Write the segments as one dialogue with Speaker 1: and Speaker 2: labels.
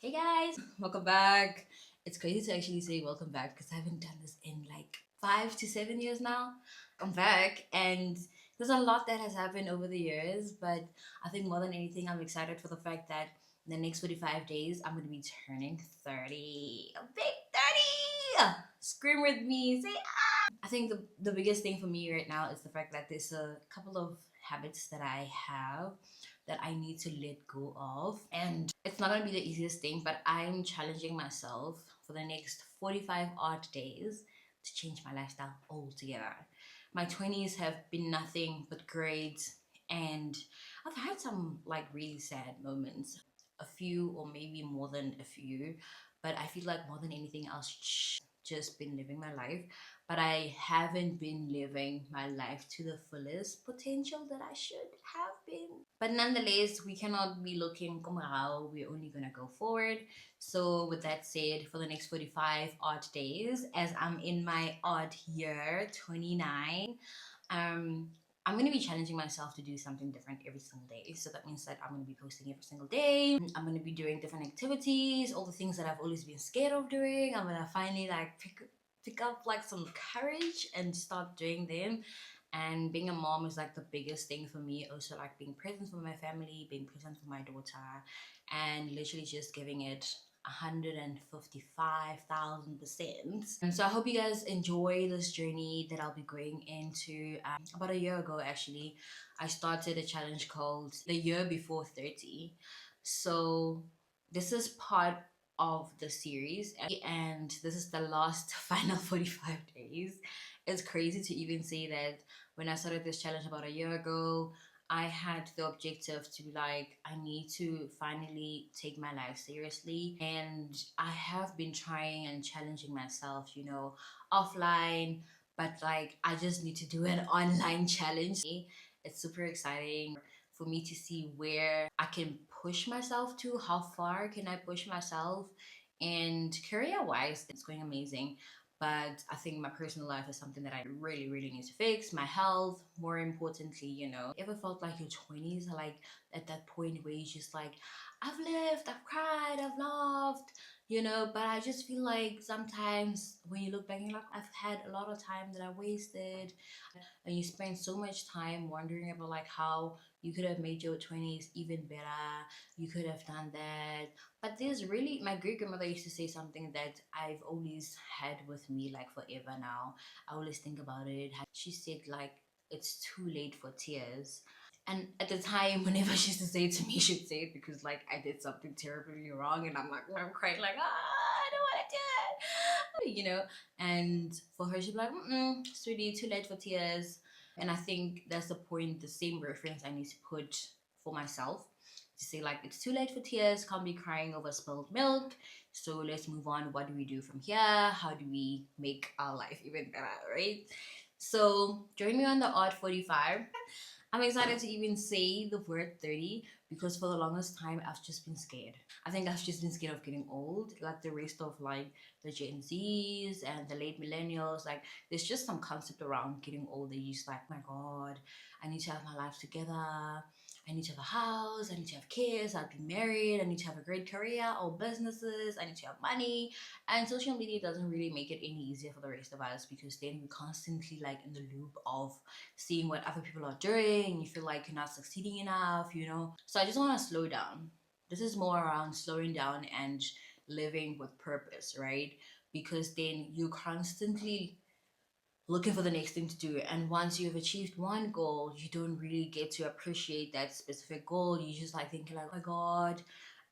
Speaker 1: Hey guys, welcome back. It's crazy to actually say welcome back because I haven't done this in like 5 to 7 years now. I'm back and there's a lot that has happened over the years, but I think more than anything, I'm excited for the fact that in the next 45 days, I'm going to be turning 30. A big 30! Scream with me, say I think the biggest thing for me right now is the fact that there's a couple of habits that I have that I need to let go of. And it's not going to be the easiest thing, but I'm challenging myself for the next 45 odd days to change my lifestyle altogether. My 20s have been nothing but great, and I've had some like really sad moments, a few or maybe more than a few, but I feel like more than anything else, just been living my life, but I haven't been living my life to the fullest potential that I should have been. But nonetheless, we cannot be looking kumaraw. We're only gonna go forward. So with that said, for the next 45 odd days, as I'm in my odd year, 29, um, I'm going to be challenging myself to do something different every single day. So that means that I'm going to be posting every single day. I'm going to be doing different activities, all the things that I've always been scared of doing. I'm going to finally like pick up like some courage and start doing them. And being a mom is like the biggest thing for me. Also like being present for my family, being present for my daughter, and literally just giving it 155,000%. And so I hope you guys enjoy this journey that I'll be going into. About a year ago, actually, I started a challenge called The Year Before 30. So this is part of the series, and this is the last final 45 days. It's crazy to even say that when I started this challenge about a year ago, I had the objective to be like, I need to finally take my life seriously. And I have been trying and challenging myself, offline, but like, I just need to do an online challenge. It's super exciting for me to see where I can push myself to, how far can I push myself. And career wise, it's going amazing. But I think my personal life is something that I really, really need to fix. My health, more importantly, Ever felt like your 20s are like at that point where you just like, I've lived, I've cried, I've laughed, but I just feel like sometimes when you look back, you're like, I've had a lot of time that I wasted, and you spend so much time wondering about like how you could have made your 20s even better, you could have done that. But there's really, my great grandmother used to say something that I've always had with me like forever now. I always think about it. She said like, it's too late for tears. And at the time, whenever she used to say it to me, she'd say it because like I did something terribly wrong, and I'm crying like, I don't want to do it. And for her, she'd be like, sweetie, too late for tears. And I think that's the point, the same reference I need to put for myself, to say like, it's too late for tears, can't be crying over spilled milk. So let's move on. What do we do from here? How do we make our life even better, right? So join me on the Odd 45. I'm excited to even say the word 30 because for the longest time I've just been scared. I think I've just been scared of getting old, like the rest of like the Gen Zs and the late millennials. Like there's just some concept around getting old. You're just like, oh my God, I need to have my life together. I need to have a house. I need to have kids. I'll be married. I need to have a great career or businesses. I need to have money. And social media doesn't really make it any easier for the rest of us because then we're constantly like in the loop of seeing what other people are doing. You feel like you're not succeeding enough. So I just want to slow down. This is more around slowing down and living with purpose, right? Because then you're constantly looking for the next thing to do. And once you've achieved one goal, you don't really get to appreciate that specific goal. You just like thinking like, oh my God,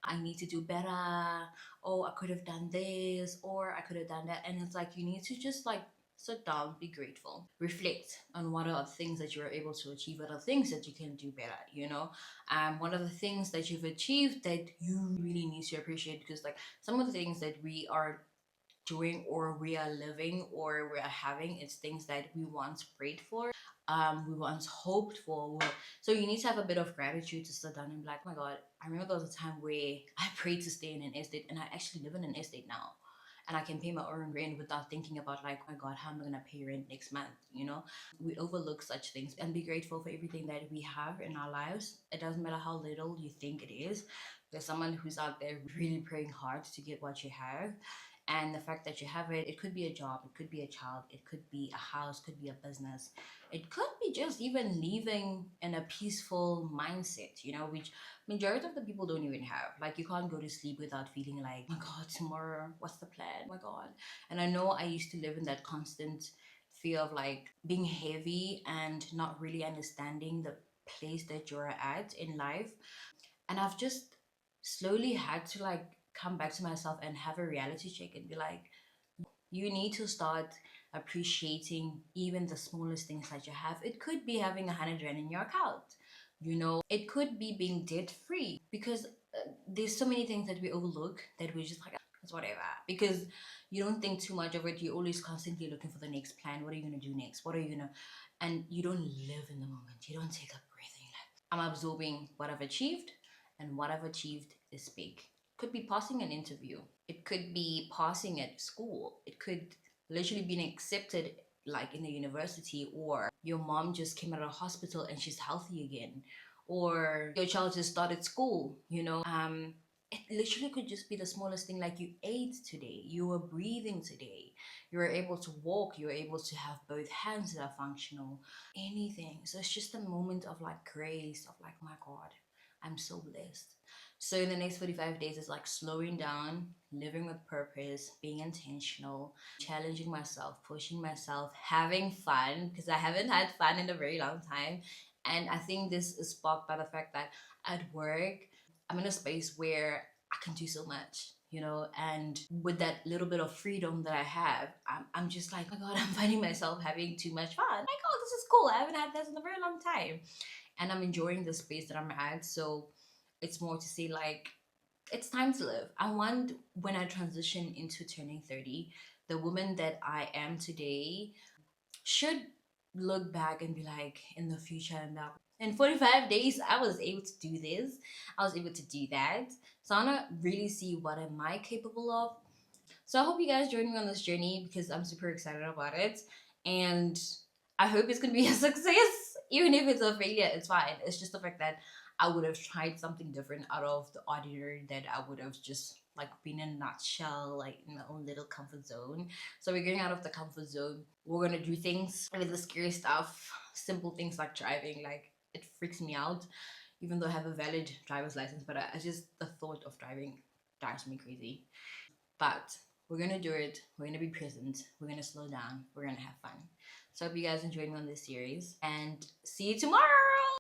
Speaker 1: I need to do better. Oh, I could have done this, or I could have done that. And it's like you need to just like sit down, be grateful, reflect on what are the things that you're able to achieve, what are things that you can do better. One of the things that you've achieved that you really need to appreciate, because like some of the things that we are doing or we are living or we are having, it's things that we once prayed for, we once hoped for. So you need to have a bit of gratitude to sit down and be like, oh my God, I remember there was a time where I prayed to stay in an estate and I actually live in an estate now. and I can pay my own rent without thinking about like, oh my God, how am I gonna pay rent next month? You know, we overlook such things and be grateful for everything that we have in our lives. It doesn't matter how little you think it is. There's someone who's out there really praying hard to get what you have. And the fact that you have it, it could be a job, it could be a child, it could be a house, could be a business, it could be just even living in a peaceful mindset, you know, which majority of the people don't even have. Like you can't go to sleep without feeling like, oh my God, tomorrow, what's the plan? Oh my God. And I know I used to live in that constant fear of like being heavy and not really understanding the place that you're at in life. And I've just slowly had to like come back to myself and have a reality check and be like, you need to start appreciating even the smallest things that you have. It could be having 100 rand in your account, you know, it could be being debt free, because there's so many things that we overlook that we're just like, "Ah, it's whatever," because you don't think too much of it. You're always constantly looking for the next plan. What are you going to do next? What are you going to, and you don't live in the moment. You don't take a breath and you're like, I'm absorbing what I've achieved, and what I've achieved is big. Could be passing an interview, it could be passing at school, it could literally being accepted like in a university, or your mom just came out of hospital and she's healthy again, or your child just started school, you know. It literally could just be the smallest thing, like you ate today, you were breathing today, you were able to walk, you were able to have both hands that are functional, anything. So it's just a moment of like grace, of like, my God, I'm so blessed. So in the next 45 days, it's like slowing down, living with purpose, being intentional, challenging myself, pushing myself, having fun, because I haven't had fun in a very long time. And I think this is sparked by the fact that at work, I'm in a space where I can do so much, you know, and with that little bit of freedom that I have, I'm just like, oh my God, I'm finding myself having too much fun. Like, oh, this is cool. I haven't had this in a very long time. And I'm enjoying the space that I'm at. So it's more to say like, it's time to live. I want, when I transition into turning 30, the woman that I am today should look back and be like, in the future, and that in 45 days I was able to do this, I was able to do that. So I want to really see what am I capable of. So I hope you guys join me on this journey, because I'm super excited about it. And I hope it's going to be a success. Even if it's a failure, it's fine. It's just the fact that I would have tried something different out of the ordinary, that I would have just like been in a nutshell, like in my own little comfort zone. So we're getting out of the comfort zone. We're going to do things with the scary stuff, simple things like driving. Like it freaks me out, even though I have a valid driver's license, but I just, the thought of driving drives me crazy. But we're gonna do it. We're gonna be present. We're gonna slow down. We're gonna have fun. So I hope you guys enjoyed me on this series, and see you tomorrow.